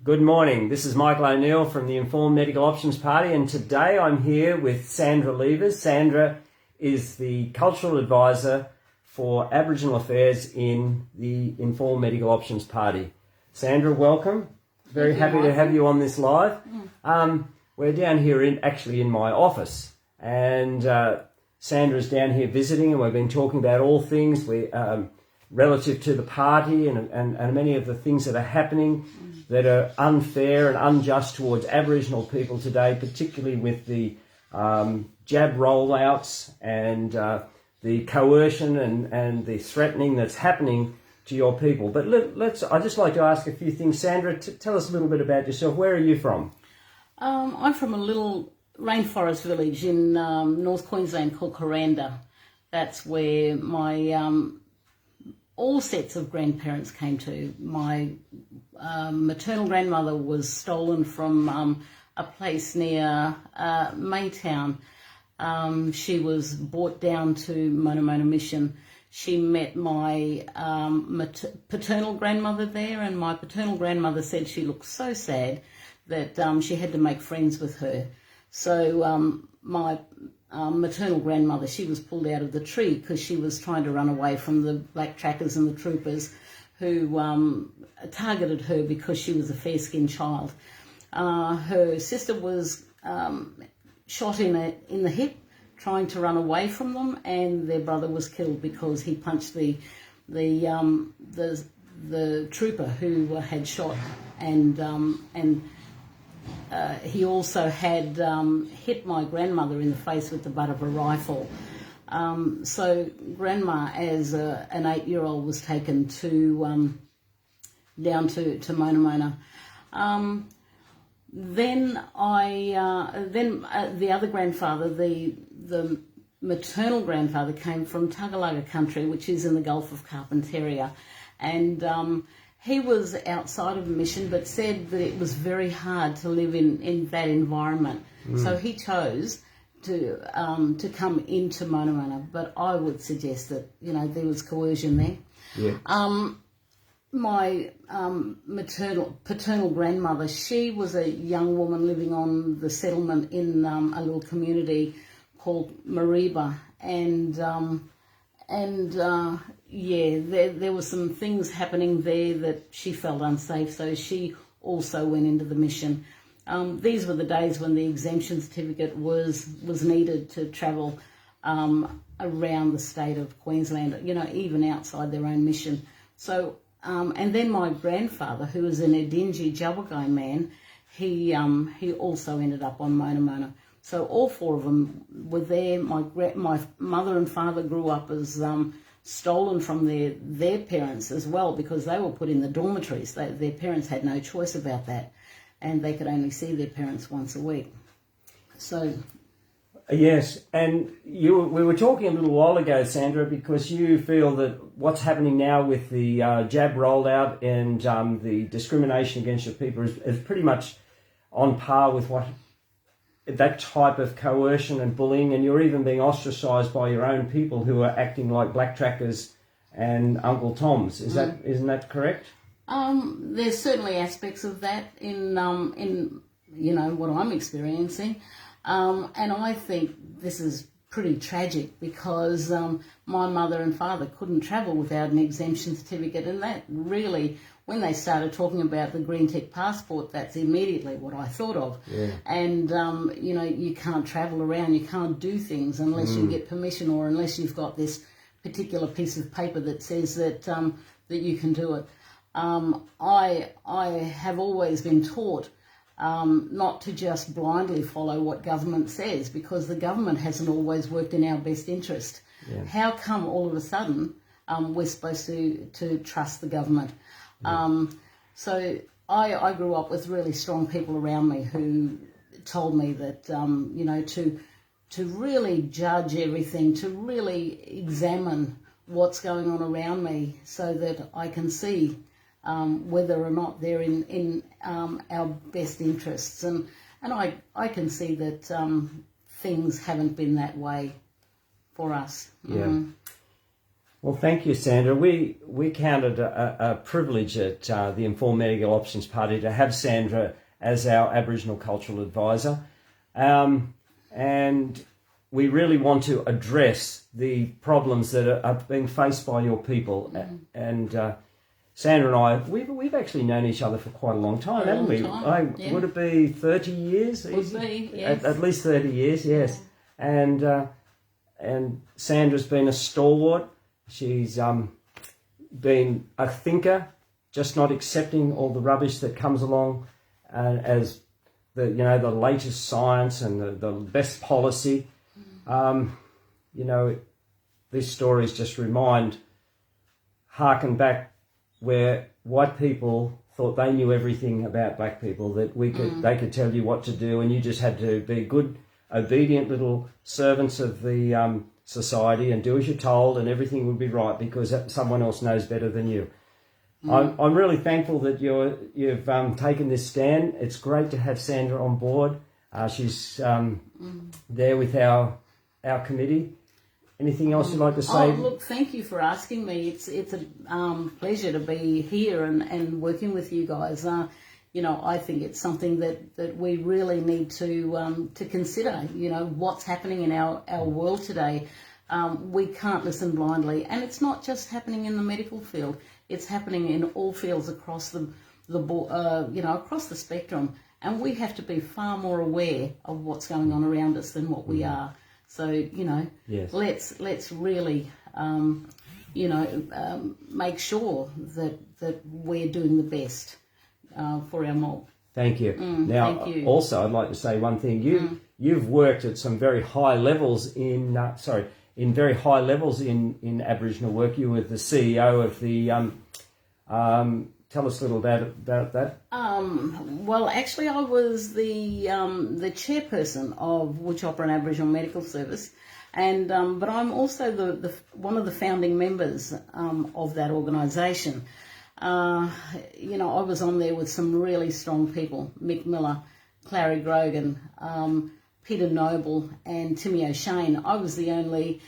Good morning. This is Michael O'Neill from the Informed Medical Options Party, and today I'm here with Sandra Levers. Sandra is the Cultural Advisor for Aboriginal Affairs in the Informed Medical Options Party. Sandra, welcome. Very happy to have you on this live. We're down here in my office, and Sandra's down here visiting, and we've been talking about all things relative to the party and many of the things that are happening that are unfair and unjust towards Aboriginal people today, particularly with the jab rollouts and the coercion and the threatening that's happening to your people. But I'd just like to ask a few things. Sandra, tell us a little bit about yourself. Where are you from? I'm from a little rainforest village in North Queensland called Coranda. That's where my all sets of grandparents came to. My maternal grandmother was stolen from a place near Maytown. She was brought down to Mona Mission. She met my paternal grandmother there, and my paternal grandmother said she looked so sad that she had to make friends with her. So my maternal grandmother, she was pulled out of the tree because she was trying to run away from the black trackers and the troopers who targeted her because she was a fair-skinned child. Her sister was shot in the hip trying to run away from them, and their brother was killed because he punched the trooper who had shot, and he also had hit my grandmother in the face with the butt of a rifle. So Grandma, as an 8-year-old, was taken to down to Mona. Then the other grandfather, the maternal grandfather, came from Tugalaga country, which is in the Gulf of Carpentaria, and he was outside of the mission, but said that it was very hard to live in that environment. So he chose to come into Mona, but I would suggest that there was coercion there. Yeah. My paternal grandmother, she was a young woman living on the settlement in a little community called Mariba, and there were some things happening there that she felt unsafe, so she also went into the mission. These were the days when the exemption certificate was needed to travel around the state of Queensland, even outside their own mission. So, and then my grandfather, who was an Edinji Jabbergai man, he also ended up on Mona. So all four of them were there. My mother and father grew up as stolen from their parents as well, because they were put in the dormitories. Their parents had no choice about that, and they could only see their parents once a week. So. Yes, and we were talking a little while ago, Sandra, because you feel that what's happening now with the jab rollout and the discrimination against your people is pretty much on par with that type of coercion and bullying, and you're even being ostracised by your own people who are acting like black trackers and Uncle Toms. Isn't that correct? There's certainly aspects of that in what I'm experiencing. And I think this is pretty tragic because my mother and father couldn't travel without an exemption certificate, and that really, when they started talking about the green tick passport, that's immediately what I thought of. Yeah. And you can't travel around, you can't do things unless you get permission, or unless you've got this particular piece of paper that says that you can do it. I have always been taught not to just blindly follow what government says, because the government hasn't always worked in our best interest. Yeah. How come all of a sudden we're supposed to trust the government? Yeah. So I grew up with really strong people around me who told me that, to really judge everything, to really examine what's going on around me so that I can see whether or not they're in our best interests. And I can see that things haven't been that way for us. Yeah. Well, thank you, Sandra. We count it a privilege at the Informed Medical Options Party to have Sandra as our Aboriginal Cultural Advisor. And we really want to address the problems that are being faced by your people. Mm-hmm. And Sandra and I, we've actually known each other for quite a long time, haven't we? Yeah. Would it be 30 years? Would be, yes. At least 30 years, yes. Yeah. And Sandra's been a stalwart. She's been a thinker, just not accepting all the rubbish that comes along as the latest science and the best policy. These stories just harken back where white people thought they knew everything about black people, that they could tell you what to do, and you just had to be good, obedient little servants of the society and do as you're told, and everything would be right because someone else knows better than you. I'm really thankful that you've taken this stand. It's great to have Sandra on board. She's there with our committee. Anything else you'd like to say? Oh, look, thank you for asking me. It's a pleasure to be here and working with you guys. I think it's something that we really need to consider. What's happening in our world today. We can't listen blindly, and it's not just happening in the medical field. It's happening in all fields across the across the spectrum, and we have to be far more aware of what's going on around us than what we are. So yes. let's really make sure that we're doing the best for our mob. Thank you. Now, thank you. Also, I'd like to say one thing. You've worked at some very high levels in Aboriginal work. You were the CEO of the. Tell us a little about that. Well, actually, I was the chairperson of Woodchopper and Aboriginal Medical Service, and but I'm also the one of the founding members of that organisation. I was on there with some really strong people: Mick Miller, Clary Grogan, Peter Noble, and Timmy O'Shane. I was the only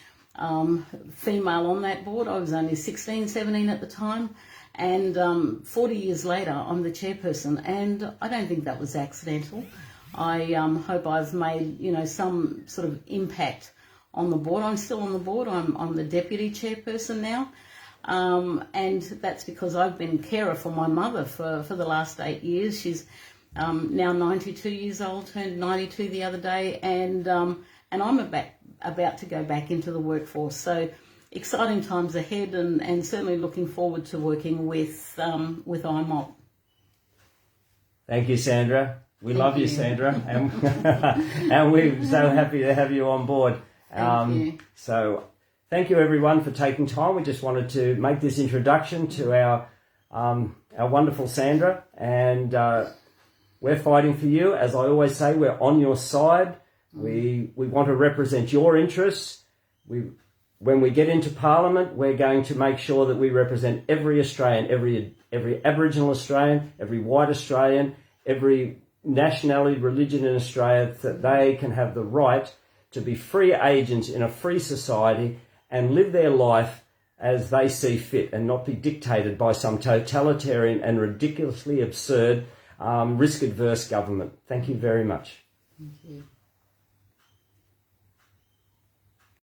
female on that board. I was only 16, 17 at the time. And 40 years later, I'm the chairperson, and I don't think that was accidental. I hope I've made, some sort of impact on the board. I'm still on the board. I'm the deputy chairperson now, and that's because I've been carer for my mother for the last 8 years. She's now 92 years old, turned 92 the other day, and I'm about to go back into the workforce. So. Exciting times ahead, and certainly looking forward to working with IMOP. Thank you, Sandra. We love you, Sandra, and we're so happy to have you on board. Thank you. So, thank you everyone for taking time. We just wanted to make this introduction to our wonderful Sandra, and we're fighting for you. As I always say, we're on your side. We want to represent your interests. When we get into Parliament, we're going to make sure that we represent every Australian, every Aboriginal Australian, every white Australian, every nationality, religion in Australia, that they can have the right to be free agents in a free society and live their life as they see fit and not be dictated by some totalitarian and ridiculously absurd, risk-adverse government. Thank you very much. Thank you.